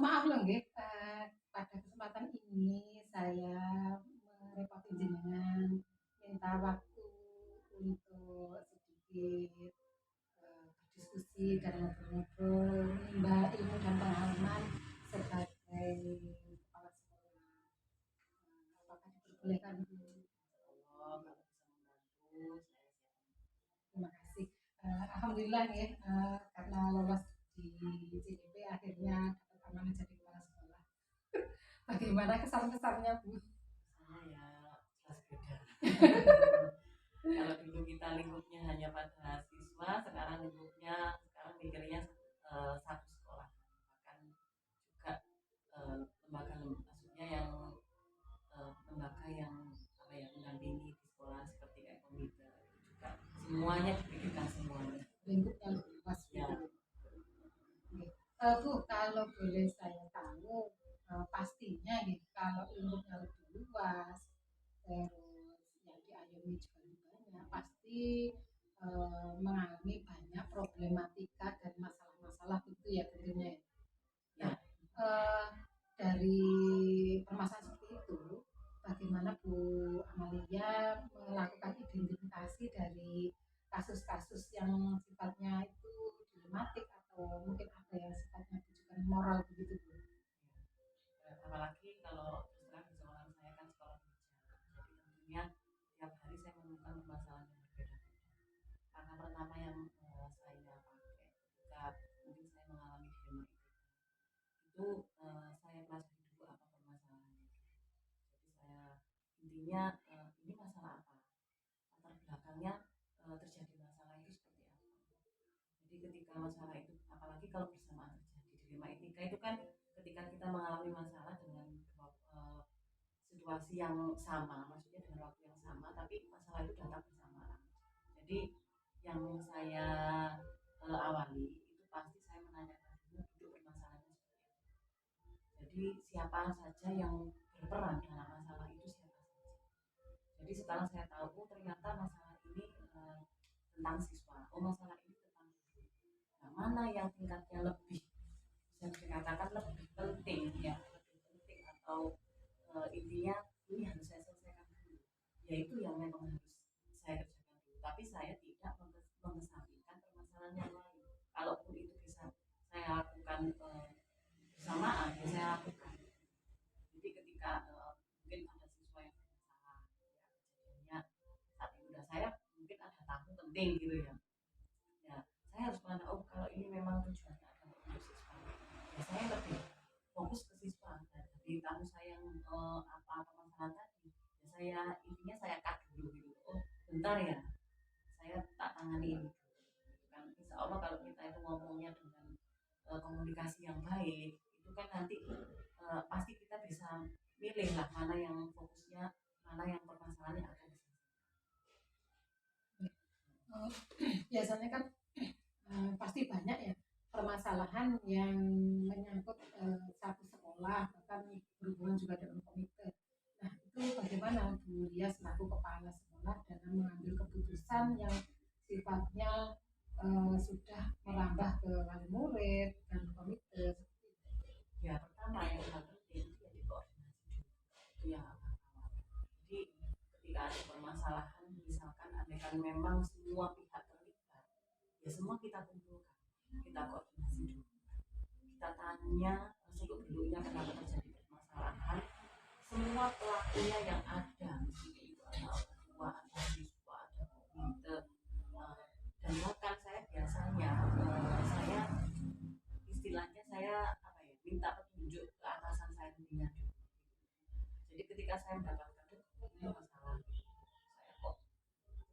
Maaf loh nggih, pada kesempatan ini saya merepoti jenengan, minta waktu untuk sedikit berdiskusi dan ngobrol-ngobrol, menimba ilmu dan pengalaman sebagai kepala sekolah. Apakah diperbolehkan Bu? Oh, kalau bisa membantu, saya siap. Terima kasih. Alhamdulillah ya, karena lolos di CDP akhirnya dapat amanah jadi kepala sekolah. Bagaimana kesan-kesannya Bu? Saya ya jelas beda. Kalau dulu kita lingkupnya hanya pada siswa, sekarang mikirnya satu sekolah. Bahkan juga maksudnya yang lembaga yang mendampingi di sekolah seperti kayak komite itu juga semuanya dipikirkan semuanya. Lingkupnya lebih luas Ya. gitu. Bu, kalau boleh saya tahu, pastinya gitu, kalau lingkupnya lebih luas, terus yang diayomi juga lebih banyak, pasti mengalami banyak problematika dan masalah-masalah gitu ya tentunya. Ya. Dari permasalahan seperti itu, bagaimana Bu Amalia melakukan identifikasi dari kasus-kasus yang sifatnya itu dilematik atau mungkin ada yang sifatnya tujuan moral begitu Bu? Apalagi kalau terus terang di sekolah saya kan sekolah bicara, jadi tentunya tiap hari saya menemukan permasalahan yang berbeda-beda. Karena pertama yang saya pakai ketika mungkin saya mengalami dilema itu saya pelajari dulu apa permasalahannya. Jadi saya intinya ini masalah apa, latar belakangnya terjadi masalah itu seperti apa. Jadi ketika masalah itu, apalagi kalau bersamaan terjadi dilema etika itu kan ketika kita mengalami masalah dengan situasi yang sama, maksudnya dengan waktu yang sama, tapi masalah itu datang bersamaan. Jadi yang saya awali itu pasti saya menanyakan dulu duduk permasalahannya seperti apa. Jadi siapa saja yang berperan dalam masalah itu siapa saja. Jadi sekarang saya tahu ternyata masalah ini tentang siswa. Oh masalah ini tentang guru. Nah, mana yang tingkatnya lebih bisa dikatakan lebih penting ya, lebih penting atau intinya ini harus saya selesaikan dulu. Yaitu yang memang harus saya kerjakan dulu. Tapi saya tidak mengesampingkan permasalahan yang lain. Kalaupun itu bisa saya lakukan bersamaan, ya saya lakukan. Jadi ketika mungkin ada siswa yang bermasalah, ya kejadiannya saat ini udah saya mungkin ada tamu penting gitu ya. Ya saya harus mana kalau ini memang tujuannya adalah untuk siswa, ya saya lebih fokus ke siswa. Dan dari tamu saya yang apa permasalahan tadi, ya saya intinya saya cut dulu gitu. Oh bentar ya, saya tak tangani ini dulu. Gitu kan. Insya Allah kalau kita itu ngomongnya dengan komunikasi yang baik, itu kan nanti pasti kita bisa milih lah mana yang fokusnya, mana yang permasalahannya akan diselesaikan. Biasanya kan pasti banyak ya permasalahan yang menyangkut satu sekolah, bahkan berhubungan juga dengan komite. Nah, itu bagaimana Bu Lia selaku kepala sekolah dalam mengambil keputusan yang sifatnya sudah merambah ke wali murid dan komite? Ya pertama yang paling penting itu ya dikoordinasi dulu, itu yang awal. Jadi ketika ada permasalahan, misalkan andaikan memang semua pihak terlibat, ya semua kita kumpulkan, kita koordinasi dulu, kita tanya seluk beluknya kenapa terjadi permasalahan, semua pelakunya yang ada, meskipun itu ada orang tua, ada siswa, ada komite, dan bahkan saya biasanya saya istilahnya saya apa ya, minta petunjuk ke atasan saya sendiri dulu. Jadi ketika saya mendapatkan ini masalah, saya kok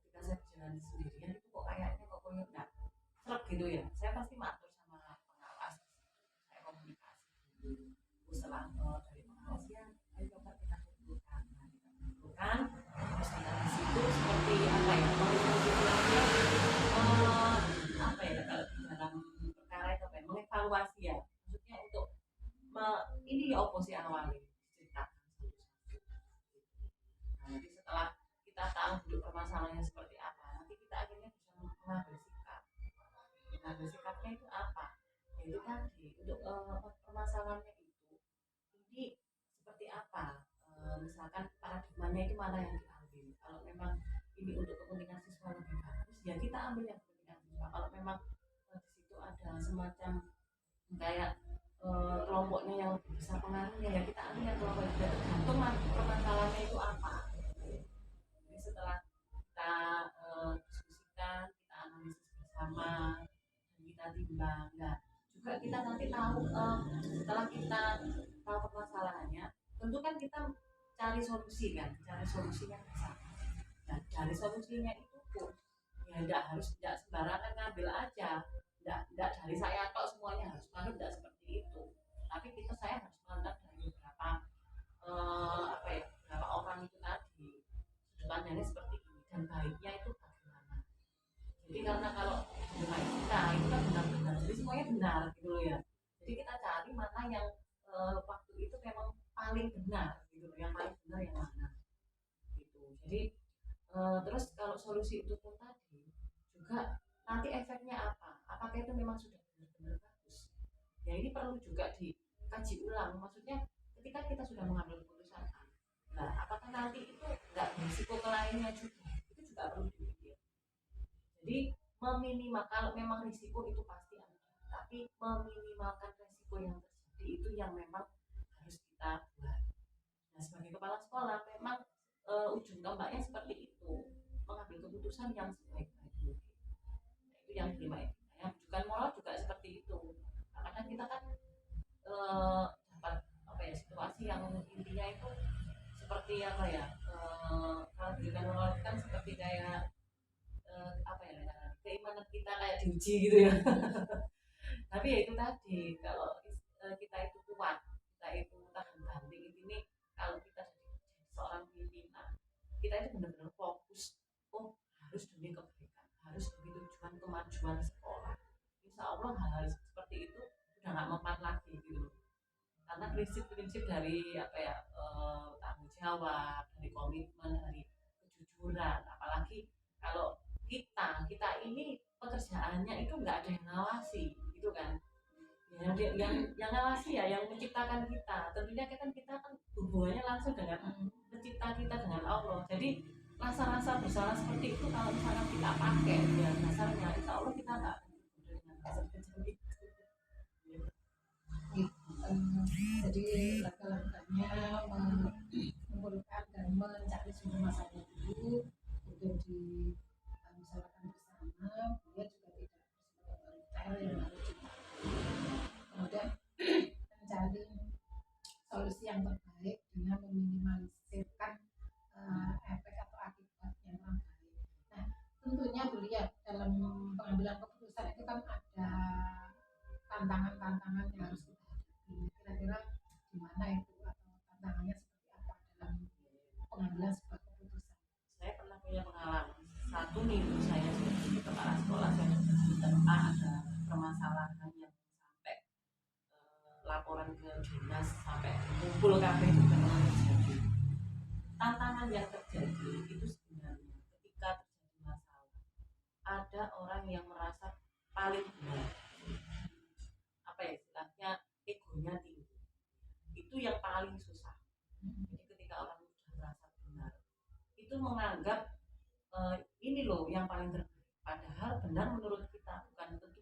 ketika saya berjalan sendirian itu kok kayaknya kok enggak serap gitu ya, saya pasti matur sama pengawas, saya komunikasi dulu. Setelah dari pengawas ya ayo coba kita kumpulkan, nah, kita kumpulkan terus kita di situ seperti apa ya, mengevaluasi apa ya, kalau di dalam perkara itu apa ya, mengevaluasi ya, maksudnya untuk ini ya oposisi awalnya diceritakan satu-satu. Nah, nanti setelah kita tahu dulu permasalahannya seperti apa, nanti kita akhirnya bisa mengambil sikap. Mengambil sikapnya itu apa? Yaitu tadi untuk permasalahannya apa, misalkan paradigmanya itu mana yang diambil. Kalau memang ini untuk kepentingan siswa lebih bagus, ya kita ambil yang kepentingan siswa. Kalau memang di situ ada semacam kayak kelompoknya yang lebih besar pengaruhnya, ya kita ambil yang kelompok itu, tergantung permasalahannya itu apa. Jadi setelah kita diskusikan, kita analisis bersama, dan kita timbang. Nah, juga kita nanti tahu setelah kita tahu permasalahannya, tentu kan kita cari solusi kan, cari solusinya bersama. Nah, dari solusinya itu pun ya tidak sembarangan ngambil aja, tidak dari saya tok semuanya harus manut, tidak seperti itu. Tapi saya harus melihat dari beberapa apa ya, beberapa orang itu tadi sudut pandangnya seperti ini dan baiknya itu bagaimana. Jadi karena kalau rumah kita itu kan benar-benar, jadi semuanya benar gitu loh ya. Jadi kita cari mana yang waktu itu memang paling benar gitu, yang paling benar yang mana gitu. Jadi terus kalau solusi itu pun tadi juga nanti efeknya apa? Apakah itu memang sudah benar-benar bagus? Ya ini perlu juga dikaji ulang. Maksudnya ketika kita sudah mengambil keputusan A, nah apakah nanti itu nggak berisiko ke lainnya juga? Itu juga perlu dipikir. Jadi meminimal, kalau memang risiko itu pasti ada, tapi meminimalkan risiko yang terjadi itu yang memang harus kita buat. Nah sebagai kepala sekolah memang ujung tombaknya seperti itu, mengambil keputusan yang sebaik-baik mungkin. Nah, itu yang kelima itu. Yang bukan moral juga seperti itu. Nah, kadang kita kan dapat apa ya, situasi yang intinya itu seperti apa ya, kalau bukan moral kan seperti kayak apa ya, keimanan kita kayak diuji gitu ya. Tapi ya itu tadi, kalau kita itu kuat, kita itu tahan banting, ini kalau kita jadi seorang pimpinan, kita itu benar-benar fokus, oh harus demi kebaikan, harus demi tujuan kemajuan sekolah. Insya Allah hal-hal seperti itu udah nggak mempan lagi gitu. Karena prinsip-prinsip dari apa ya, tanggung jawab, dari komitmen, dari kejujuran, apalagi kalau kita ini pekerjaannya itu nggak ada yang ngawasi gitu kan. Yang ngawasi ya yang menciptakan kita, tentunya kita kan hubungannya langsung dengan pencipta kita, dengan Allah. Jadi rasa-rasa bersalah seperti itu kalau misalkan kita pakai ya dasarnya, insya Allah kita nggak dengan kejam itu. Jadi langkah-langkahnya mengumpulkan dan mencari sumber masalah dulu, untuk dibicarakan bersama. Kemudian juga tidak bersifat otoriter yang harus kemudian mencari solusi yang terbaik dengan meminimalisirkan efek atau akibat yang kurang baik. Nah, tentunya Bu Lia, dalam pengambilan keputusan itu kan ada tantangan-tantangan yang harus kita hadapi. Kira-kira gimana itu, atau tantangannya seperti apa dalam pengambilan sebuah keputusan? Saya pernah punya pengalaman, 1 minggu saya sebagai kepala sekolah, saya diterpa ada permasalahan yang sampai laporan ke dinas, sampai kumpul KB juga terjadi. Tantangan yang terjadi itu sebenarnya ketika terjadi masalah, ada orang yang merasa paling benar, apa ya istilahnya, egonya tinggi. Itu yang paling susah. Jadi ketika orang sudah merasa benar, itu menganggap ini loh yang paling terbaik. Padahal benar menurut kita, bukan tentu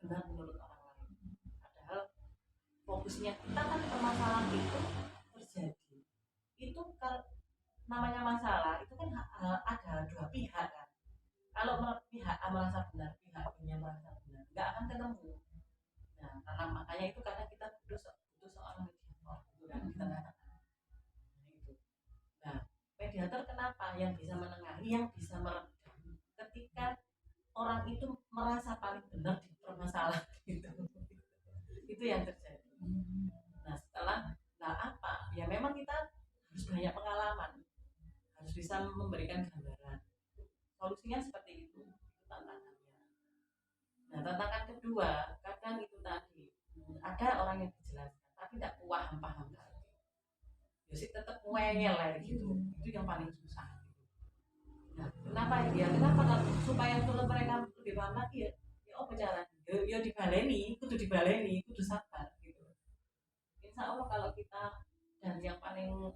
benar menurut orang lain. Padahal fokusnya kita kan permasalahan itu terjadi. Itu kalau namanya masalah itu kan ada dua pihak kan. Kalau pihak A merasa benar, pihak B-nya merasa benar, nggak akan ketemu. Nah, karena makanya itu kadang kita butuh seorang mediator gitu kan di tengah-tengah. Nah, itu. Nah, mediator kenapa? Yang bisa menengahi, yang bisa meredam ketika orang itu merasa paling benar di permasalahan gitu. Itu yang terjadi. Nah, apa? Ya memang kita harus banyak pengalaman, harus bisa memberikan gambaran. Solusinya seperti itu tantangannya. Nah, tantangan kedua, kadang itu tadi ada orang yang dijelaskan tapi tidak paham kali. Jadi tetap ngeyel lah gitu. Itu yang paling susah. Nah, kenapa kalau supaya untuk mereka lebih paham lagi ya apa jalan? Ya kudu dibaleni, kudu sabar gitu. Insya Allah kalau kita, dan yang paling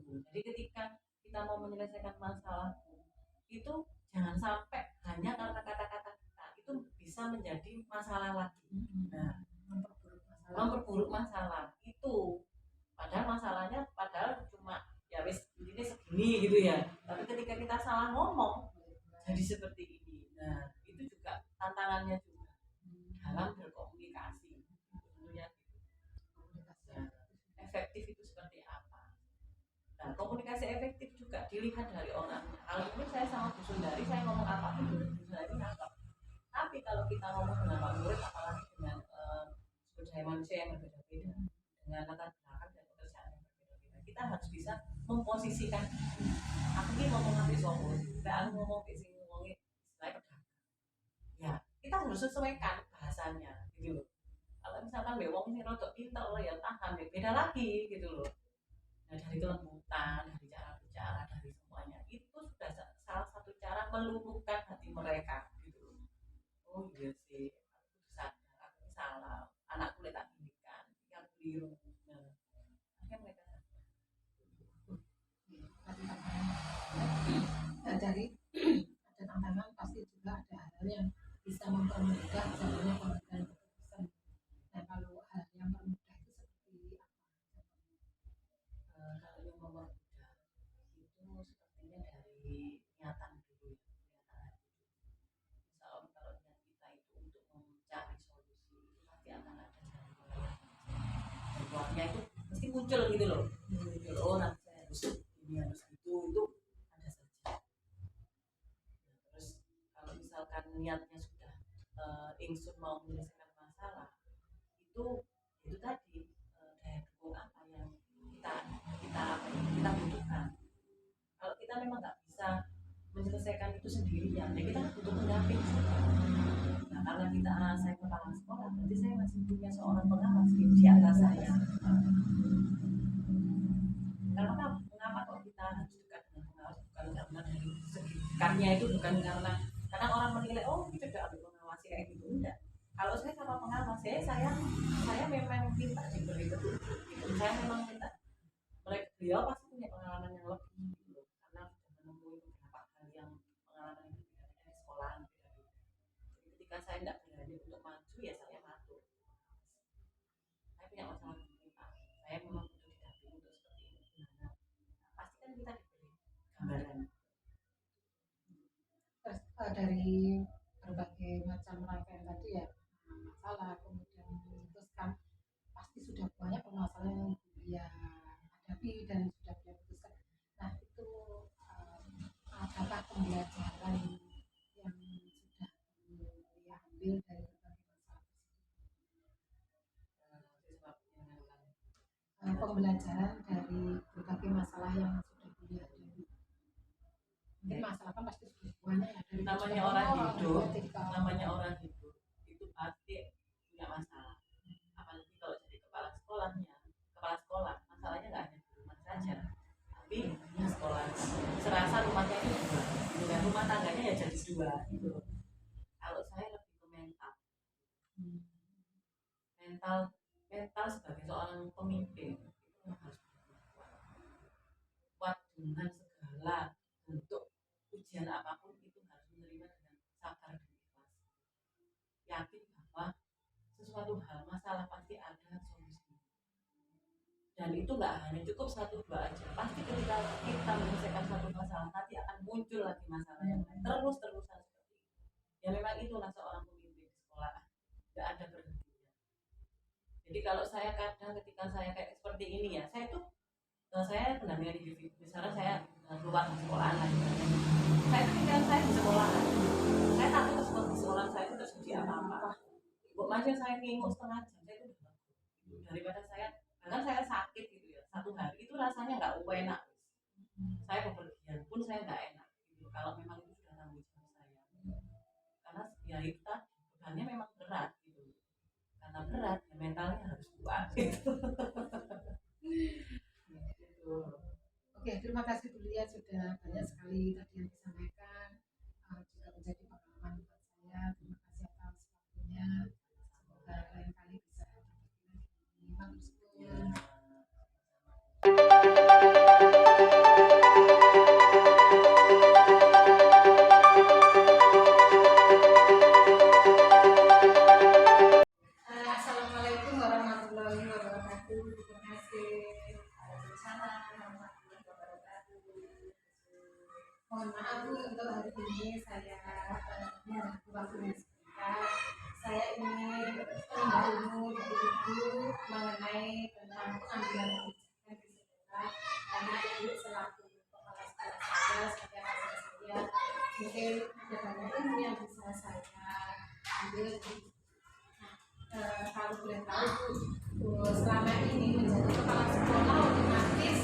gitu. Jadi ketika kita mau menyelesaikan masalah itu jangan sampai hanya karena kata-kata kita itu bisa menjadi masalah lagi. Nah, memperburuk masalah itu padahal masalahnya cuma ya wis ini segini gitu ya, tapi ketika kita salah ngomong jadi seperti ini. Nah, itu juga tantangannya juga dalam berkomunikasi tentunya. Nah, efektif itu seperti apa? Nah, komunikasi efektif juga dilihat dari orangnya. Kalau ini saya sama Bu Sundari, saya ngomong apa pun Bu Sundari nangkap. Tapi kalau kita ngomong dengan Pak Murid, apalagi dengan sumber daya manusia yang berbeda-beda, dengan latar belakang dan pekerjaan yang berbeda-beda, kita harus bisa memposisikan. Aku ini ngomong nanti sombong, aku ngomong sing ngomongin istilahnya pedagang. Ya, kita harus sesuaikan bahasanya, gitu loh. Kalau misalkan wong sing rodok pinter ya tahan, beda lagi gitu loh. Nah, dari kelembutan, dari cara bicara, dari semuanya itu sudah salah satu cara meluluhkan hati mereka gitu loh. Oh iya sih, aku sadar aku salah, anakku tak pendidikan yang keliru. Nah, akhirnya mereka dari ada tantangan pasti juga ada hal yang bisa mempermudah jalannya pengambilan keputusan. Nah, kalau hal yang mempermudah itu seperti apa? Kalau yang mempermudah itu sepertinya dari niatan dulu, niatan hati. Misal kalau niat kita itu untuk mencari solusi itu pasti akan ada jalan keluarnya itu mesti muncul gitu loh. Muncul oh nanti saya harus ini harus itu ada saja. Terus kalau misalkan niatnya sudah ingsun mau menyelesaikan masalah itu tadi daya dukung apa yang kita butuhkan. Kalau kita memang nggak bisa menyelesaikan itu sendirian, ya kita butuh pendamping. Nah, karena saya kepala sekolah, berarti saya masih punya seorang pengawas di atas saya. Karena mengapa kok kita harus dekat dengan pengawas? Bukan karena dari segi dekatnya itu bukan karena orang menilai oh kita udah ambil pengawas kayak gitu, enggak. Kalau saya sama pengawas saya memang minta diberi petunjuk. Saya memang minta beliau pasti punya pengalaman yang lebih gitu, karena sudah menemui beberapa hal yang pengalaman yang berbeda di sekolah beda-beda. Jadi ketika saya tidak berani untuk maju ya saya matur. Saya punya masalah begini Pak, saya memang butuh didampingi untuk seperti ini gimana? Pasti kan kita diberi gambaran. Terus dari berbagai macam rangkaian tadi ya masalah kemudian memutuskan pasti sudah banyak permasalahan yang dia hadapi dan sudah dia putuskan. Nah itu apakah pembelajaran yang sudah dia ambil dari berbagai masalah pembelajaran dari berbagai masalah yang sudah dia hadapi. Mungkin masalah kan pasti sudah banyak ya dari namanya orang hidup itu pasti punya masalah. Apalagi kalau jadi kepala sekolah masalahnya nggak hanya di rumah saja, tapi di sekolah serasa rumahnya itu dua dan rumah tangganya ya jadi dua gitu. Kalau saya lebih ke mental sebagai seorang pemimpin itu harus kuat dengan segala bentuk ujian apapun, itu harus menerima dengan sabar dan ikhlas, yakin bahwa sesuatu hal masalah pasti ada solusinya. Dan itu nggak hanya cukup satu dua aja, pasti ketika kita menyelesaikan satu masalah nanti akan muncul lagi masalah yang lain terus-terusan seperti itu. Ya memang itulah seorang pemimpin di sekolah, nggak ada berhentinya. Jadi kalau saya kadang ketika saya kayak seperti ini ya, saya pendampingan individu, misalnya saya keluar di sekolahan lagi, saya itu pikiran saya di sekolahan, saya takut di sekolah saya itu terjadi apa-apa. Kok masih saya nginguk setengah jam, saya itu udah daripada bahkan saya sakit gitu ya, satu hari itu rasanya nggak enak, saya bepergian pun saya nggak enak gitu, kalau memang itu sudah tanggung jawab saya, karena ya itu bebannya memang berat gitu, karena berat ya mentalnya harus kuat gitu. Oke, terima kasih Bu Lia, sudah banyak sekali tadi yang disampaikan, juga menjadi pengalaman buat saya. Terima kasih atas waktunya. Semoga lain kali bisa berbagi lagi. Matur suwun. untuk hari ini saya mengambil waktu sebentar. Saya ingin menimba ilmu dari Ibu mengenai tentang pengambilan kebijakan di sekolah, karena Ibu selaku kepala sekolah saya mungkin ada banyak ilmu yang bisa saya ambil. Kalau boleh tahu Bu, selama ini menjadi kepala sekolah otomatis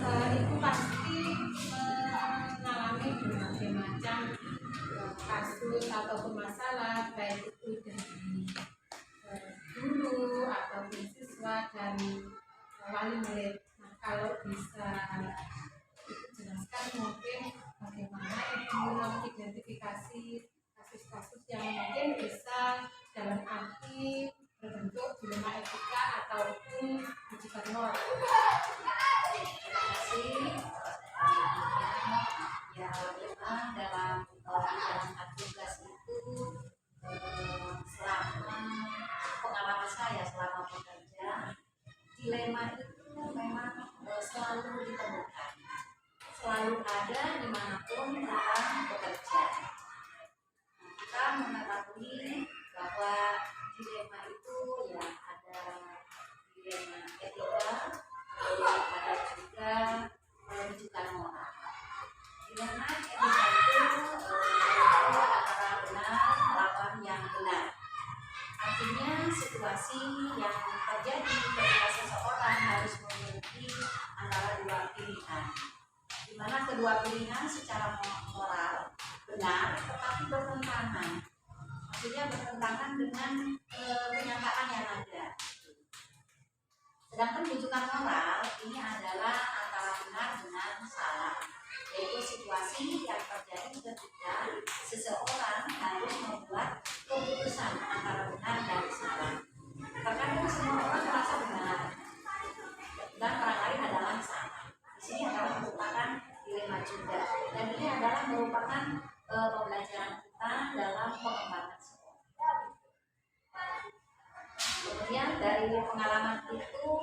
Ibu pasti mengalami berbagai macam kasus ataupun masalah, baik itu dari guru ataupun siswa dan wali murid. Nah, kalau bisa Ibu jelaskan mungkin bagaimana Ibu mengidentifikasi kasus-kasus yang mungkin bisa dalam arti berbentuk dilema etika ataupun rujukan moral. Terima kasih. Ya, memang dalam tugas itu selama pengalaman saya selama bekerja, dilema itu memang selalu ditemukan, selalu ada dimanapun kita bekerja. Kita mengetahui bahwa dilema itu ya ada dilema etika, ada juga rujukan moral. Dilema etika itu antara benar melawan yang benar. Artinya situasi yang terjadi ketika seseorang harus memiliki antara dua pilihan, di mana kedua pilihan secara moral benar tetapi bertentangan. Maksudnya bertentangan dengan kenyataan yang ada. Sedangkan rujukan moral ini adalah antara benar dengan salah, yaitu situasi yang terjadi ketika seseorang harus membuat keputusan antara benar dan salah. Terkadang semua orang merasa benar dan orang lain adalah salah. Di sini adalah merupakan dilema juga, dan ini adalah merupakan pembelajaran kita dalam pengembangan sekolah. Kemudian dari pengalaman itu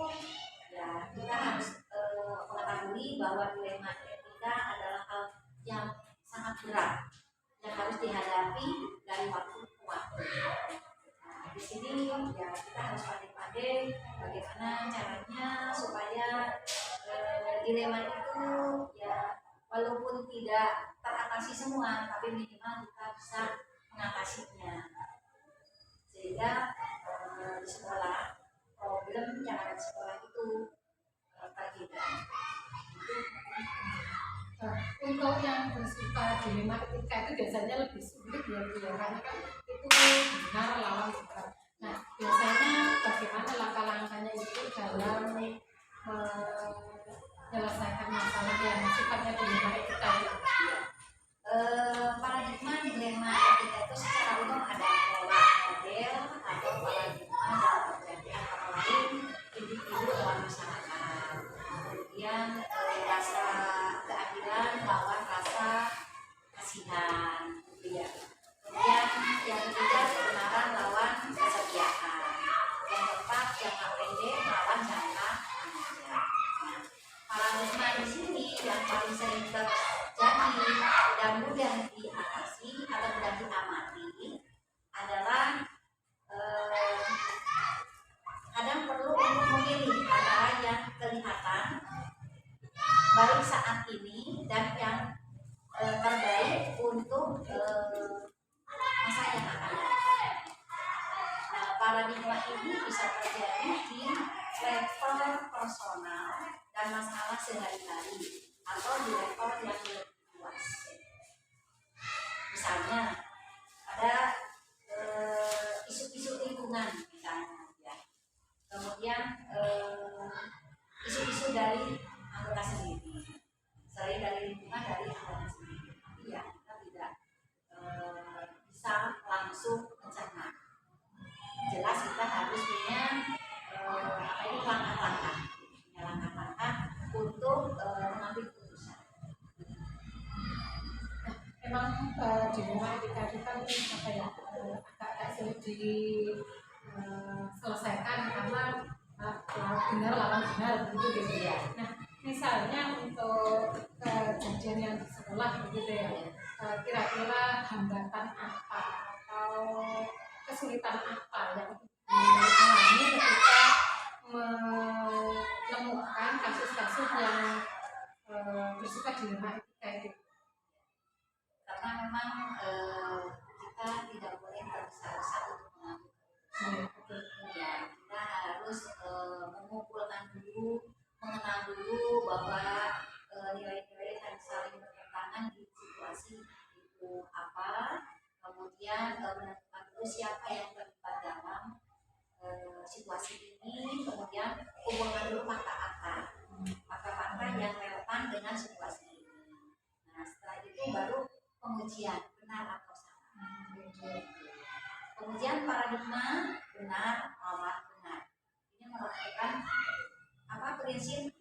ya kita harus mengetahui bahwa dilema etika adalah hal yang sangat berat yang harus dihadapi dari waktu ke waktu. Nah, di sini ya kita harus pandai-pandai bagaimana caranya supaya dilema itu ya walaupun tidak teratasi semua, tapi minimal kita bisa mengatasinya, sehingga di sekolah problem yang ada di sekolah itu terhindar. Untuk yang bersifat dilema etika itu biasanya lebih sulit ya Bu, karena kan itu benar lawan benar. Nah, biasanya bagaimana langkah-langkahnya itu dalam menyelesaikan masalah yang sifatnya dilema etika itu? Paradigma dilema etika itu secara umum ada pola model atau paradigma dalam terjadi antara lain individu dalam masyarakat, kemudian rasa keadilan lawan rasa kasihan, ya. Kemudian yang ketiga kebenaran lawan kesetiaan, yang keempat jangka pendek lawan jangka panjang. Paradigma di sini yang paling sering terjadi dan mudah diatasi atau mudah diamati adalah kadang perlu untuk memilih antara yang kelihatan baik saat ini dan yang terbaik untuk masa yang akan datang. Nah, paradigma ini bisa terjadi di level personal dan masalah sehari-hari atau di level yang lebih luas. Misalnya ada isu-isu lingkungan misalnya ya. Kemudian isu-isu dari anggota sendiri, selain dari lingkungan dari anggota sendiri. Iya, kita tidak bisa langsung mencerna. Jelas kita harus punya langkah-langkah untuk mengambil keputusan. Memang dilema etika itu kan apa ya, agak sulit diselesaikan karena benar lawan benar begitu gitu ya. Nah, misalnya untuk kejadian yang di sekolah begitu ya, kira-kira hambatan apa atau kesulitan apa yang dialami ketika menemukan kasus-kasus yang bersifat dilema etika itu. Karena memang kita tidak boleh tergesa-gesa untuk mengambil ya, kita harus mengumpulkan dulu, mengenal dulu bahwa nilai-nilai yang saling bertentangan di situasi itu apa, kemudian menentukan dulu siapa yang terlibat dalam situasi ini, kemudian kumpulkan dulu fakta-fakta yang relevan dengan situasi ini. Nah, setelah itu baru pengujian benar atau salah. Pengujian paradigma benar atau benar. Ini merupakan prinsip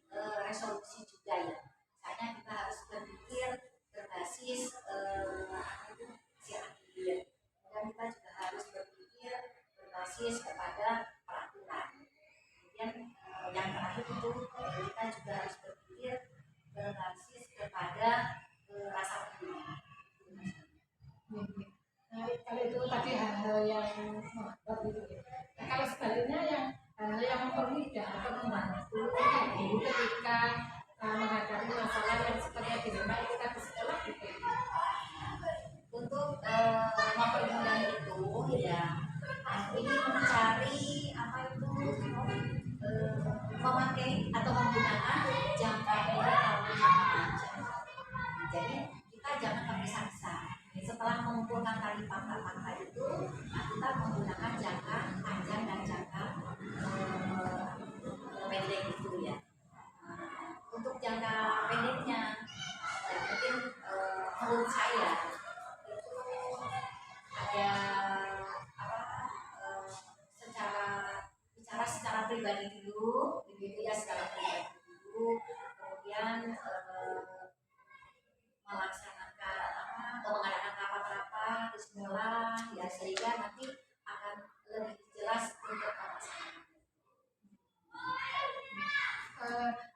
resolusi juga ya. Misalnya kita harus berpikir berbasis kemudian kita juga harus berpikir berbasis kepada peraturan. Kemudian yang terakhir itu kita juga harus berpikir berbasis kepada rasa peduli. Nah, kalau itu tadi hal-hal yang membuat gitu ya. Nah, kalau sebaliknya yang hal-hal yang mempermudah atau membantu ketika menghadapi masalah yang seperti dilema etika di sekolah gitu. Untuk mempermudah itu ya, ini mencari memakai atau menggunakan jangka pendek atau jangka panjang. Jadi kita jangan tergesa-gesa. Setelah mengumpulkan tadi fakta-fakta itu, kita menggunakan jangka panjang dan jangka pendek itu ya. Untuk jangka pendeknya, ya mungkin menurut saya itu ada secara pribadi dulu, begitu ya, secara pribadi dulu, kemudian melaksanakan mengadakan rapat-rapat di sekolah ya, sehingga nanti akan lebih jelas untuk melaksanakan.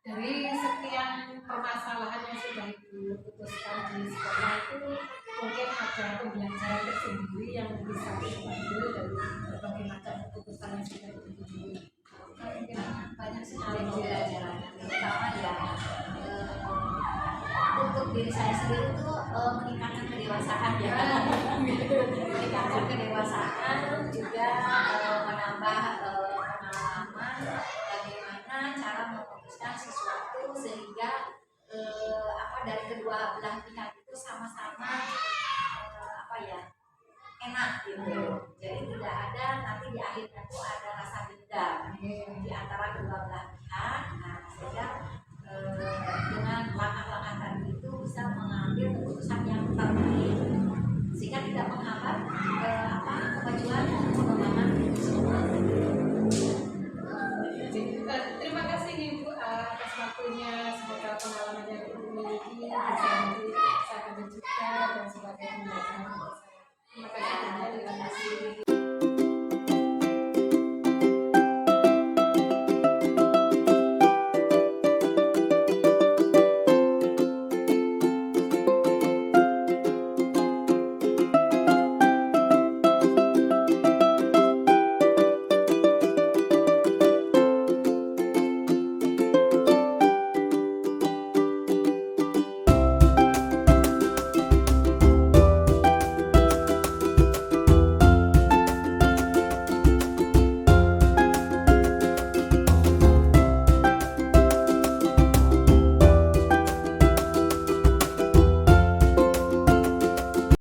Dari sekian permasalahan yang sudah Ibu putuskan di sekolah itu mungkin ada pembelajaran tersendiri yang bisa diambil dari berbagai macam keputusan yang sudah Ibu buat. Banyak sekali pembelajaran, terutama ya untuk diri saya sendiri itu meningkatkan kedewasaan ya, meningkatkan kedewasaan juga menambah pengalaman bagaimana cara memutuskan sesuatu sehingga dari kedua belah pihak itu sama-sama enak gitu.